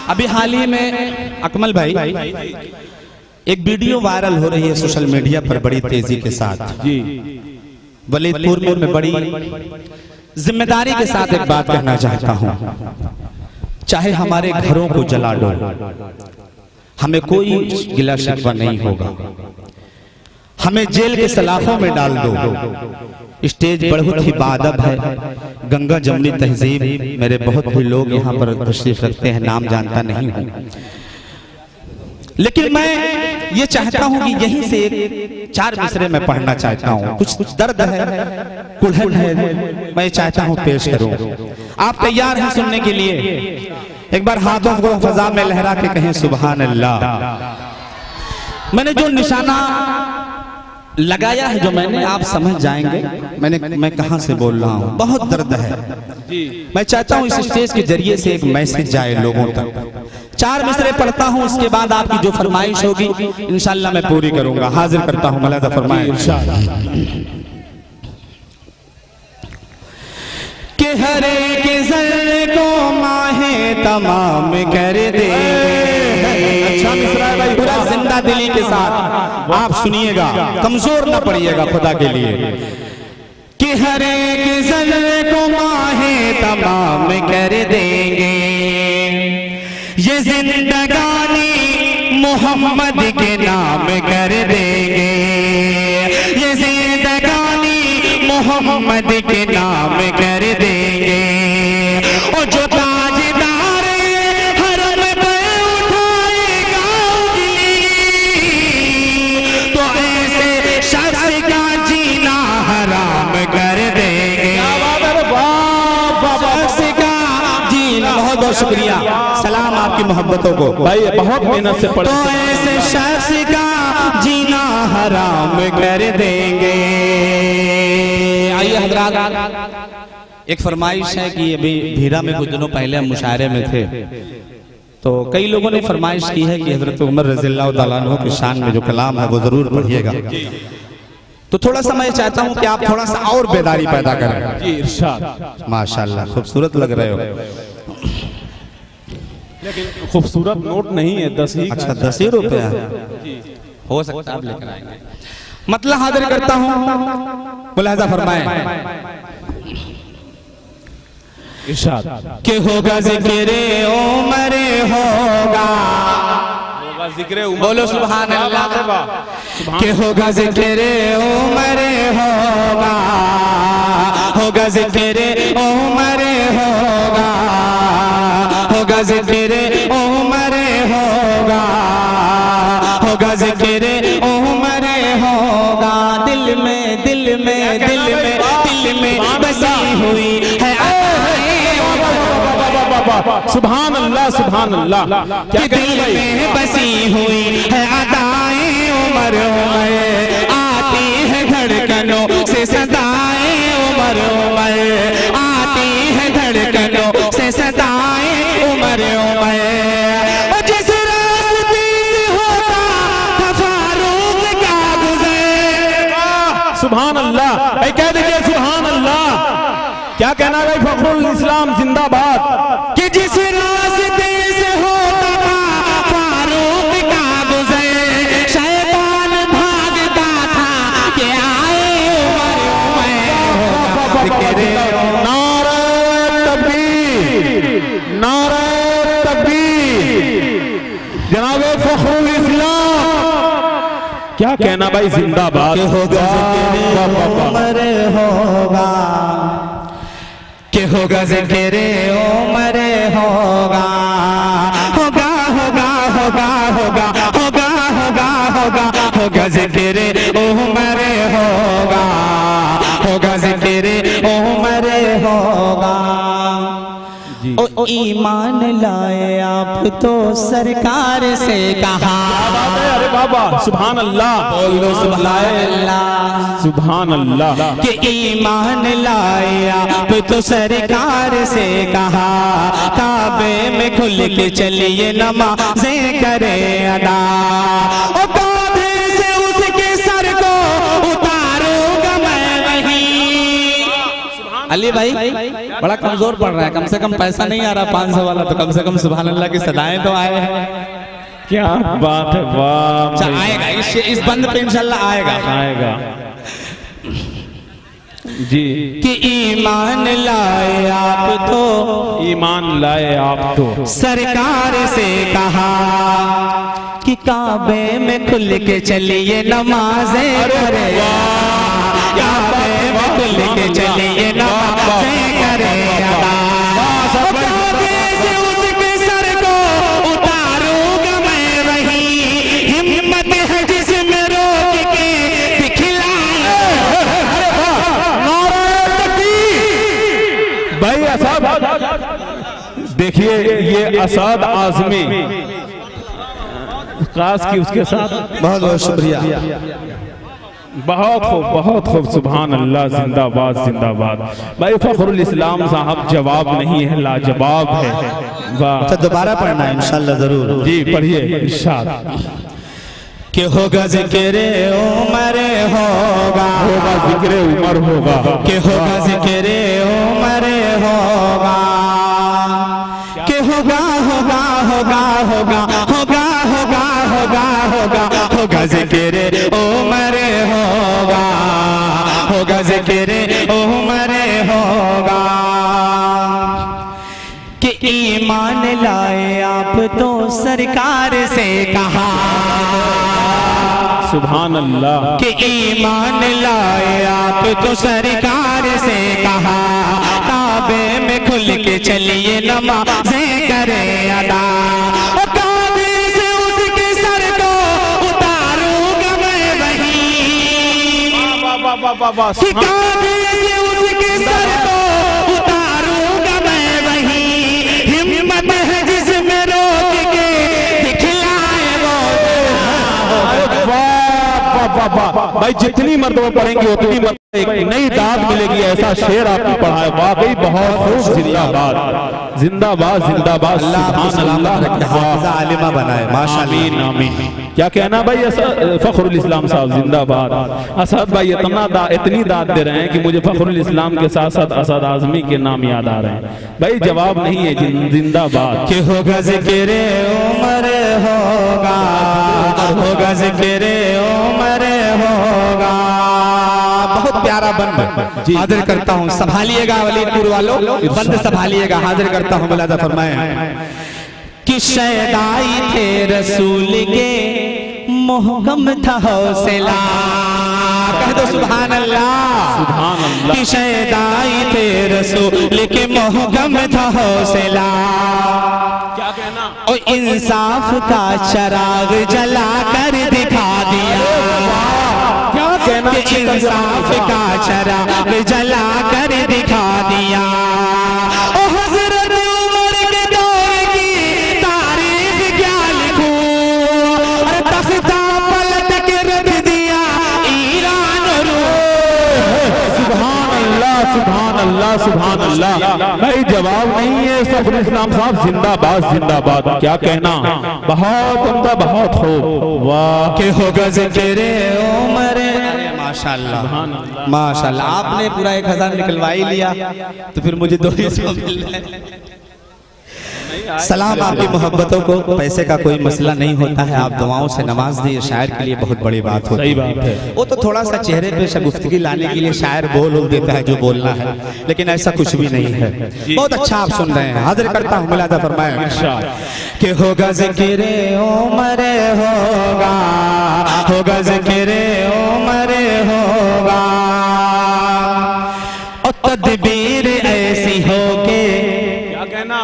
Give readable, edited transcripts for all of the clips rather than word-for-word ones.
अभी हाल ही में अकमल भाई एक वीडियो वायरल हो रही है सोशल मीडिया पर बड़ी तेजी के साथ जी। वलीदपुर में बड़ी जिम्मेदारी के साथ एक बात कहना चाहता हूं, चाहे हमारे घरों को जला दो, हमें कोई गिला शिकवा नहीं होगा। हमें जेल के सलाखों में डाल दो, स्टेज बहुत ही बाअदब है, गंगा जमुनी तहजीब, मेरे बहुत ही लोग यहाँ पर तशरीफ रखते हैं, नाम जानता नहीं हूँ, लेकिन मैं ये चाहता हूँ कि यहीं से एक 4 मिसरे में पढ़ना चाहता हूँ। कुछ दर्द है, कुल्हड़ है, मैं चाहता हूँ पेश करूँ। आप तैयार हैं सुनने के लिए? एक बार हाथों को फजा में लहरा के कहें सुभान अल्लाह। मैंने जो निशाना लगाया है, जो मैंने, आप समझ जाएंगे मैं कहां से बोल रहा हूं। बहुत दर्द है। मैं चाहता हूं इस स्टेज के जरिए से एक मैसेज जाए लोगों तक। 4 मिसरे पढ़ता हूं, उसके बाद आपकी जो फरमाइश होगी इंशाअल्लाह मैं पूरी करूंगा। हाजिर करता हूं मौलाना फरमाइश के हर एक ज़र्रे को माहे तमाम कर दे। अच्छा मिसरा है भाई, पूरा जिंदा दिली के साथ आप सुनिएगा, कमजोर ना पड़िएगा खुदा के लिए। कि हर एक ज़र्रे को माहे तमाम कर देंगे, ये जिंदगानी मोहम्मद के नाम कर देंगे, ये जिंदगानी मोहम्मद के नाम कर देंगे। और जो ताजदार हरम पे उठाएगा तो ऐसे शख्स का जीना हराम कर देंगे। शख्स का जीना, बहुत बहुत शुक्रिया, सलाम आपकी मोहब्बतों को भाई, बहुत मेहनत से पढ़े। तो ऐसे शख्स का जीना हराम कर देंगे। आइए हज़रात, एक फरमाइश है कि अभी भीरा में कुछ दिनों पहले हम मुशायरे में थे, तो कई लोगों ने फरमाइश की है कि हजरत उमर रज़ियल्लाहु ताला अन्हु की शान में जो कलाम है वो जरूर पढ़िएगा। तो थोड़ा सा मैं चाहता हूं कि आप थोड़ा सा और बेदारी पैदा करें। जी इरशाद। माशाल्लाह खूबसूरत लग रहे हो। लेकिन खूबसूरत नोट नहीं है, 10 ही। अच्छा 10 ही रुपया हो सकता है, आप लेकर आएंगे। मतलब हाजिर करता हूं, मुलाहिजा फरमाएं के होगा ज़िक्रे उमर होगा, बोलो सुभान अल्लाह। के होगा ज़िक्रे उमर होगा, होगा ज़िक्रे उमर होगा, होगा ज़िक्रे उमर होगा, होगा ज़िक्रे उमर होगा। दिल में दिल में दिल में दिल में बसी हुई है। सुभान अल्लाह सुभान अल्लाह। क्या दिल में बसी हुई है अदाएं उमर उमर, आती है धड़कनों से सदाएं उमर उमर, आती है धड़कनों से सदाएं उमर उमर। जिस रास्ते से होता था फारूक का गुज़र, सुभान अल्लाह, कह दीजिए सुभान अल्लाह। क्या कहना भाई, फखरुल इस्लाम जिंदाबाद। कि जिस रास्ते से होता था फारूक का गुज़र, शैतान भागता था कि आए उमर उमर। नारे तकबीर, नारे तकबीर, जनाबे फखरुल इस्लाम। क्या कहना भाई, जिंदाबाद। होगा उमर होगा, के होगा ज़िक्रे उमर होगा, होगा होगा होगा होगा होगा होगा होगा होगा ज़िक्रे उमर होगा, होगा ज़िक्रे उमर होगा। ओ ईमान लाए आप तो सरकार से कहा। अरे बाबा सुभान अल्लाह, बोलो सुभान अल्लाह सुभान अल्लाह। कि ईमान लाए आप तो सरकार से कहा, काबे में खुल के चलिए नमाज़ें करे अदा। ओ काबे से उसके सर को उतारूंगा मैं वहीं। अली भाई बड़ा कमजोर पड़ रहा है, कम से कम पैसा नहीं आ रहा 500 वाला, तो कम से कम सुभान अल्लाह की सदाएं तो आए। क्या बात है, वाह। आएगा इस बंद पे इंशाल्लाह आएगा जी। कि ईमान लाए आप तो, ईमान लाए आप तो सरकार से कहा कि काबे में खुल के चलिए नमाज़ें करे, काबे में खुल के चलिए नमाज़ें करे अदा, काबे से उसके सर को उतारूंगा मैं वही, हिम्मत है जिसमें रोक के दिखलाए। भाई असद देखिए, ये असद आज़मी खास की उसके साथ बहुत बहुत शुक्रिया, बहुत खूब सुभान अल्लाह, जिंदाबाद जिंदाबाद। भाई फखरुल इस्लाम साहब जवाब नहीं है, लाजवाब है, वाह। तो दोबारा पढ़ना है इंशाल्लाह जरूर। जी पढ़िए इरशाद। कि होगा ज़िक्र उमर होगा, ज़िक्र उमर होगा, कि होगा ज़िक्र उमर होगा, कि होगा होगा होगा होगा होगा होगा होगा होगा होगा ज़िक्र उमर होगा, होगा ज़िक्र उमर होगा। कि ईमान लाए आप तो सरकार से कहा, सुभान अल्लाह। कि ईमान लाए आप तो सरकार से कहा, काबे में खुल के चलिए नमाज़ें करे अदा, काबे से उसके सर को उतारूंगा मैं वही, कि काबे से उसके सर को उतारूंगा मैं वही, हिम्मत है जिसमें रोक के दिखलाए वो। भाई जितनी मर्तबा पढ़ेंगे उतनी मर्तबा एक नई दाद मिलेगी, ऐसा शेर आपने पढ़ा है, वाकई बहुत खूब। जिंदाबाद जिंदाबाद जिंदाबाद, आलिमा बनाए माशाअल्लाह, आमीन। क्या कहना भाई फखरुल इस्लाम साहब जिंदाबाद। असद भाई इतनी दाद दे रहे हैं कि मुझे फखरुल इस्लाम के साथ साथ असद आज़मी के नाम याद आ रहे हैं। भाई जवाब नहीं है, जिंदाबाद। कि होगा ज़िक्र उमर होगा, होगा ज़िक्र उमर होगा। बहुत प्यारा बंद हाजिर करता हूँ, संभालिएगा वलीदपुर वालों, बंद संभालिएगा, हाजिर करता हूँ। मुलाजा फरमाए कि शैदाई थे रसूल के मोहकम था हौसला, कह दो सुभान अल्लाह, सुभान अल्लाह। कि शैदाई थे रसूल के मोहकम था हौसला, क्या कहना, और इंसाफ का चराग जला कर दिखा दिया, क्या कहना, कि इंसाफ का चराग जला कर दिखा दिया। ओ हज़रत उमर के दौर की तारीफ क्या लिखूं, और तख्ता पलट के रख दिया ईरान रू। सुभान अल्लाह सुभान अल्लाह सुभान अल्लाह। भाई जवाब नहीं है, फखरुल इस्लाम साहब जिंदाबाद जिंदाबाद। क्या कहना, बहुत उम्दा, बहुत खूब, वाह। के होगा ज़िक्र उमर, माशाअल्लाह माशाअल्लाह। आपने पूरा 1000 निकलवा ही लिया, तो फिर मुझे 200 मिल रहे। सलाम, आपकी मोहब्बतों को पैसे का कोई मसला नहीं होता है, आप दुआओं से नवाज दिए, शायर के लिए बहुत बड़ी बात होती है। सही बात है। वो तो थोड़ा सा चेहरे पे शगुफ्तगी लाने के लिए शायर बोल देता है जो बोलना है, लेकिन ऐसा कुछ भी नहीं है। बहुत अच्छा आप सुन रहे हैं, हाजिर करता हूँ, मुलाजा फरमाए कि होगा ज़िक्र उमर होगा, होगा ज़िक्र उमर होगा, और तदबीर ऐसी हो के, क्या कहना,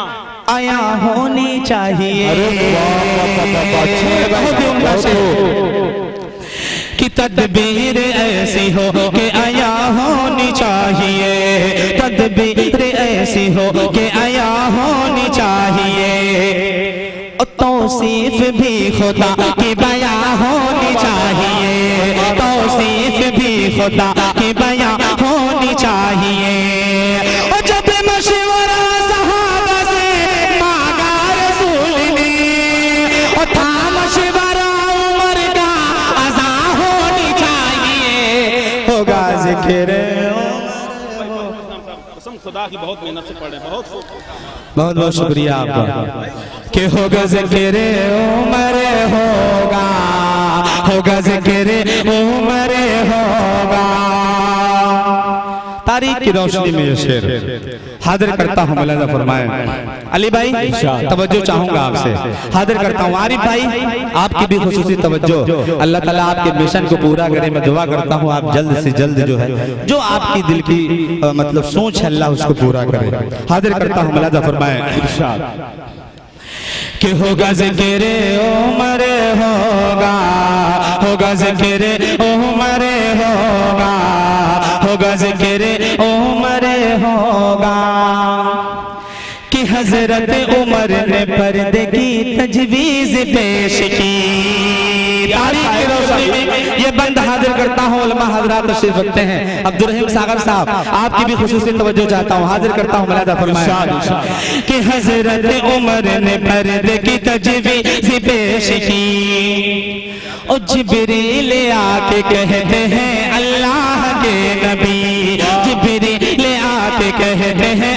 आया होनी चाहिए। कि तदबीर ऐसी हो कि आया होनी चाहिए, तदबीर ऐसी हो कि आया होनी चाहिए, और तौसीफ भी खुदा की बयां होनी चाहिए, तौसीफ भी खुदा की बयां होनी चाहिए। और जब मशवरा सहाबा से मांगा रसूल ने, और था मशवरा उमर का अज़ा होनी चाहिए। होगा ज़िक्र खुदा की बहुत मेहनत से पढ़े, बहुत बहुत बहुत शुक्रिया आपका। कि होगा ज़िक्र उमर होगा ज़िक्र उमर होगा। तारीख की रोशनी में ये शेर हाजिर करता हूँ, मुलाज़ा फरमाएं। अली भाई तवज्जो चाहूंगा आपसे, हाजिर करता हूँ। आरिफ भाई आपकी भी खुसूसी तवज्जो, अल्लाह ताला आपके मिशन को पूरा करे। मैं दुआ करता हूँ आप जल्द से जल्द जो है जो आपकी दिल की मतलब सोच है अल्लाह उसको पूरा करे। हाजिर करता हूँ, मुलाज़ा फरमाएं। कि होगा ज़िक्र उमर होगा ज़िक्र उमर होगा ज़िक्र उमर होगा। कि हज़रत उमर ने पर्दे की तजवीज़ पेश की। तारीख की रोशनी में ये बंद हाजिर करता हूँ। उलमा हज़रात तशरीफ़ रखते हैं। अब्दुल रहीम सागर साहब आपकी भी खुसूसी तवज्जो चाहता हूँ, हाजिर करता हूँ, मुलाज़ा फरमाएं। कि हज़रत उमर ने पर्दे की तजवीज़ पेश की। और जिब्रील आके कहते हैं अल्लाह के नबी, जिब्रील आके कहते हैं